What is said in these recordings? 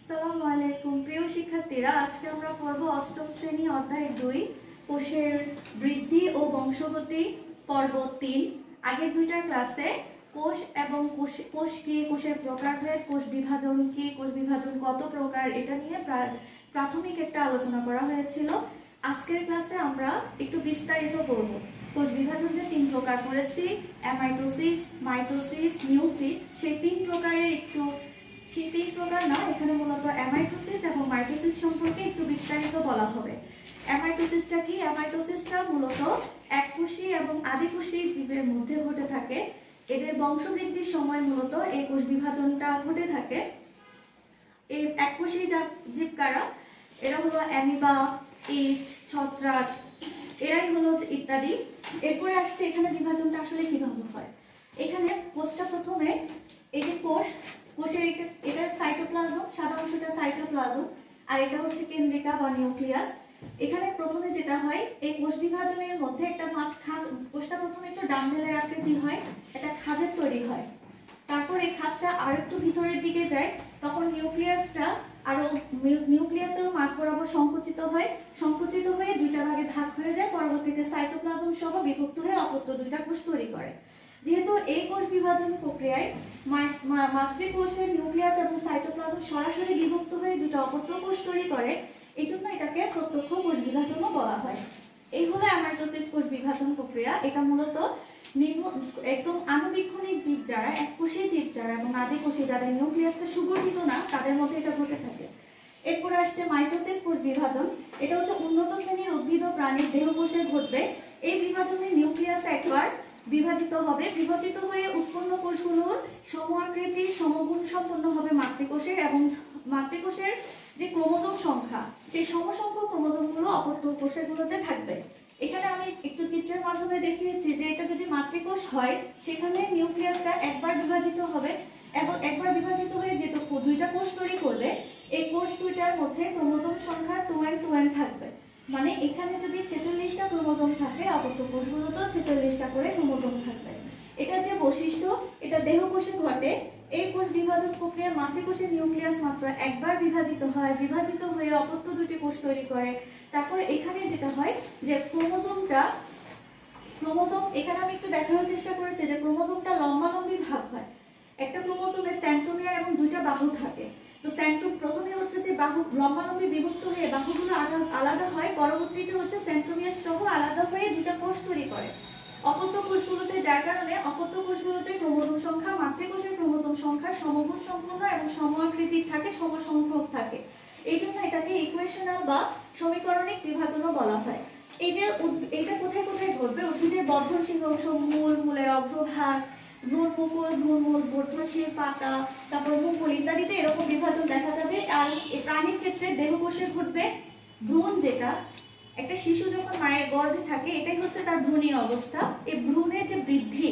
আসসালামু আলাইকুম প্রিয় শিক্ষার্থীরা, আজকে আমরা পড়ব অষ্টম শ্রেণী অধ্যায় 2 কোষের বৃদ্ধি ও বংশগতি পর্ব 3। আগের দুইটার ক্লাসে কোষ এবং কোষ কি, কোষের প্রকারভেদ, কোষ বিভাজন কি, কোষ বিভাজন কত প্রকার, এটা নিয়ে প্রাথমিক একটা আলোচনা করা হয়েছিল। আজকের ক্লাসে আমরা একটু বিস্তারিত পড়ব। কোষ বিভাজন যে 3 প্রকার করেছি, অ্যামাইটোসিস, মাইটোসিস, মিওসিস, সেই 3 প্রকারের একটু 3 প্রকার না, এখানে মূলত অ্যামাইটোসিস এবং মাইটোসিস সম্পর্কে একটু বিস্তারিত বলা হবে। অ্যামাইটোসিসটা কি? অ্যামাইটোসিসটা মূলত এককোষী এবং আদিকোষী জীবের মধ্যে ঘটে থাকে। এদের বংশবৃদ্ধির সময় মূলত এই কোষ বিভাজনটা ঘটে থাকে। এই এককোষী জীব কারা? এরা হলো অ্যামিবা, ইস্ট, ছত্রাক, এরাই হলো ইত্যাদি। এরপরে আসছে এখানে বিভাজনটা আসলে কিভাবে হয়। এখানে কোষটা প্রথমে, এই যে কোষের এটার সাইটোপ্লাজম, সাদা অংশটা সাইটোপ্লাজম, আর এটা হচ্ছে কেন্দ্রিকা বা নিউক্লিয়াস। এখানে প্রথমে যেটা হয়, এই কোষ বিভাজনের মধ্যে একটা কোষটা প্রথমে একটু ডাম্বেলের আকৃতি হয়, একটা খাঁজের তৈরি হয়। তারপর এই খাঁজটা আর একটু ভিতরের দিকে যায়, তখন নিউক্লিয়াসটা আরো নিউক্লিয়াসের মাঝ বরাবর সংকুচিত হয়ে দুইটা ভাগে ভাগ হয়ে যায়। পরবর্তীতে সাইটোপ্লাজম সহ বিভক্ত হয়ে অপত্য দুইটা কোষ তৈরি করে। যেহেতু এই কোষ বিভাজন প্রক্রিয়ায় মাতৃকোষের নিউক্লিয়াস এবং সাইটোপ্লাজম সরাসরি বিভক্ত হয়ে দুটো অপত্য কোষ তৈরি করে, এই জন্য এটাকে প্রত্যক্ষ কোষ বিভাজনও বলা হয়। এই হলো অ্যামাইটোসিস কোষ বিভাজন প্রক্রিয়া। এটা মূলত একদম আণুবীক্ষণিক জীব যারা, এককোষী জীব যারা এবং আদিকোষী যাদের নিউক্লিয়াসটা সুগঠিত না, তাদের মধ্যে এটা ঘটে থাকে। এরপরে আসছে মাইটোসিস কোষ বিভাজন। এটা হচ্ছে উন্নত শ্রেণীর উদ্ভিদ ও প্রাণীর দেহকোষে ঘটবে। এই বিভাজনে নিউক্লিয়াস একবার বিভাজিত হবে, বিভাজিত হয়ে উৎপন্ন কোষগুলোর সম-আকৃতি সমগুণ সম্পন্ন হবে মাতৃকোষের, এবং মাতৃকোষের যে ক্রোমোজোম সংখ্যা, সেই সমসংখ্যক ক্রোমোজোমগুলো অপত্য কোষগুলোতে থাকবে। এখানে আমি একটু চিত্রের মাধ্যমে দেখিয়েছি যে এটা যদি মাতৃকোষ হয়, সেখানে নিউক্লিয়াসটা একবার বিভাজিত হবে, এবং একবার বিভাজিত হয়ে যে দুইটা কোষ তৈরি করবে, এই কোষ দুইটার মধ্যে ক্রোমোজোম সংখ্যা 2n থাকবে। মানে এখানে যদি 46টা ক্রোমোজোম থাকে, অপত্য কোষগুলোতেও 46টা করে ক্রোমোজোম থাকবে। এটা যে বৈশিষ্ট্য, এটা দেহকোষে ঘটে। এই কোষ বিভাজন প্রক্রিয়া মাতৃকোষের নিউক্লিয়াস মাত্র একবার বিভাজিত হয়, বিভাজিত হয়ে অপত্য দুটি কোষ তৈরি করে। তারপর এখানে যেটা হয় যে ক্রোমোজোম এখানে আমি একটু দেখানোর চেষ্টা করেছি যে ক্রোমোজোমটা লম্বালম্বি ভাগ হয়। একটা ক্রোমোজোমে সেন্ট্রোমিয়ার এবং দুইটা বাহু থাকে। তো প্রথমে হচ্ছে যে বাহু লম্বালম্বি বিভক্ত হয়ে বাহুগুলো আলাদা হয়, পরবর্তীতে হচ্ছে সেন্ট্রোমিয়ার সহ আলাদা হয়ে দুটা কোষ তৈরি করে অপত্য কোষগুলোতে, যার কারণে অপত্য কোষগুলোতে ক্রোমোজোম সংখ্যা মাতৃকোষের ক্রোমোজোম সংখ্যার সমগুণ সম্পন্ন এবং সম আকৃতির থাকে, সমসংখ্যক থাকে। এই জন্য এটাকে ইকুয়েশনাল বা সমীকরণিক বিভাজনও বলা হয়। এই যে এটা কোথায় কোথায় ঘটবে, উদ্ভিদের বর্ধনশীল অংশ, মূলের অগ্রভাগ, ভ্রূণমুকুল, ভ্রূণমূল, বর্ধনশীল পাতা, তারপর মুকুল ইত্যাদিতে এরকম বিভাজন দেখা যাবে। আর প্রাণীর ক্ষেত্রে দেহকোষে ঘটবে ভ্রূণ, যেটা একটা শিশু যখন মায়ের গর্ভে থাকে, এটাই হচ্ছে তার ভ্রূণীয় অবস্থা। এই ভ্রূণের যে বৃদ্ধি,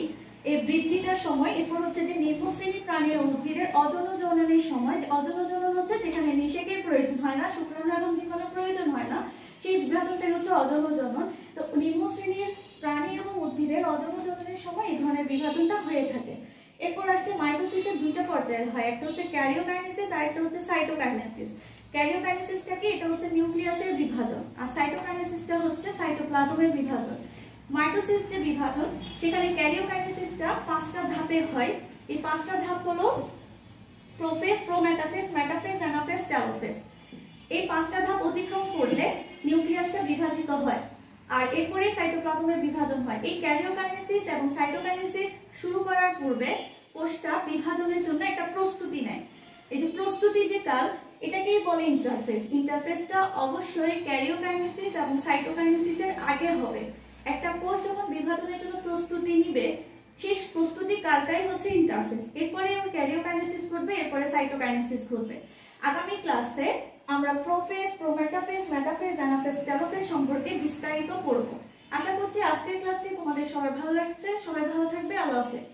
এই বৃদ্ধিটার সময়, এরপর হচ্ছে যে নিম্নশ্রেণী প্রাণী ও উদ্ভিদের অজনজননের সময়, অজনজনন হচ্ছে যেখানে নিষেকের প্রয়োজন হয় না, শুক্রাণু এবং ডিম্বাণুর প্রয়োজন হয় না, সেই বিভাজনটাই হচ্ছে অজনজনন। তো নিম্নশ্রেণীর প্রাণী এবং উদ্ভিদের অজনজননের সময় এই ধরনের বিভাজনটা হয়ে থাকে। এরপর আসছে মাইটোসিসের দুইটা পর্যায় হয়, একটা হচ্ছে ক্যারিওকাইনেসিস আর একটা হচ্ছে সাইটোকাইনেসিস। ক্যারিওকাইনেসিসটা কি? এটা হচ্ছে নিউক্লিয়াসের বিভাজন, আর সাইটোকাইনেসিসটা হচ্ছে সাইটোপ্লাজমের বিভাজন। মাইটোসিস যে বিভাজন, সেখানে ক্যারিওকাইনেসিসটা 5টা ধাপে হয়। এই 5টা ধাপ হলো prophase, prometaphase, metaphase, anaphase, telophase. এই 5টা ধাপ অতিক্রম করলে নিউক্লিয়াসটা বিভাজিত হয়, আর এরপরে সাইটোপ্লাজমের বিভাজন হয়। এই ক্যারিওকাইনেসিস এবং সাইটোকাইনেসিস শুরু করার পূর্বে কোষটা বিভাজনের জন্য একটা প্রস্তুতি নেয়। এই যে প্রস্তুতি যে কাল, এটাকেই বলে ইন্টারফেজ। ইন্টারফেজটা অবশ্যই ক্যারিওকাইনেসিস এবং সাইটোকাইনেসিসের আগে হবে। একটা কোষ যখন বিভাজনের জন্য প্রস্তুতি নিবে, সেই প্রস্তুতি কালটাই হচ্ছে ইন্টারফেজ। এরপরে ক্যারিওকাইনেসিস ঘটবে, এরপরে সাইটোকাইনেসিস ঘটবে। আগামী ক্লাসে আমরা prophase, prometaphase, metaphase, anaphase, telophase সম্পর্কে বিস্তারিত পড়ব। আশা করছি আজকের ক্লাসটি তোমাদের সবার ভালো লাগছে। সবাই ভালো থাকবে। আল্লাহ হাফেজ।